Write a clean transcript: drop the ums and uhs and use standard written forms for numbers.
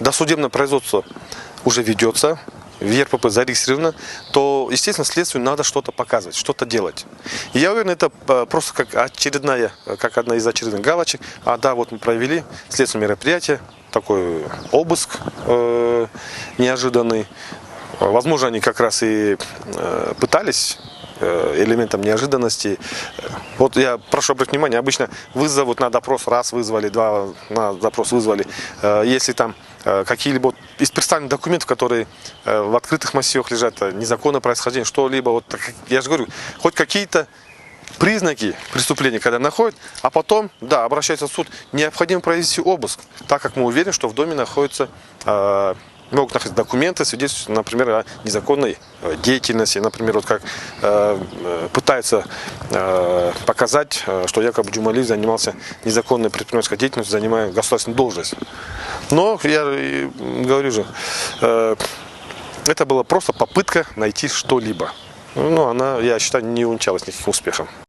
досудебное производство уже ведется, в ЕРПП зарегистрировано, то, естественно, следствию надо что-то показывать, что-то делать. И я уверен, это просто как одна из очередных галочек. Да, вот мы провели следственное мероприятие, такой обыск неожиданный. Возможно, они как раз и пытались элементом неожиданности. Вот я прошу обратить внимание, обычно вызовут на допрос, раз вызвали, два на допрос вызвали. Если там какие-либо из представленных документов, которые в открытых массивах лежат, незаконное происхождение, что-либо, вот, я же говорю, хоть какие-то признаки преступления, когда находят, а потом, да, обращаются в суд, необходимо провести обыск, так как мы уверены, что в доме находятся могут находиться документы, свидетельствуют, например, о незаконной деятельности, например, вот как пытаются показать, что якобы Джумалиев занимался незаконной предпринимательской деятельностью, занимая государственную должность. Но, я говорю же, это была просто попытка найти что-либо. Но она, я считаю, не увенчалась никаким успехом.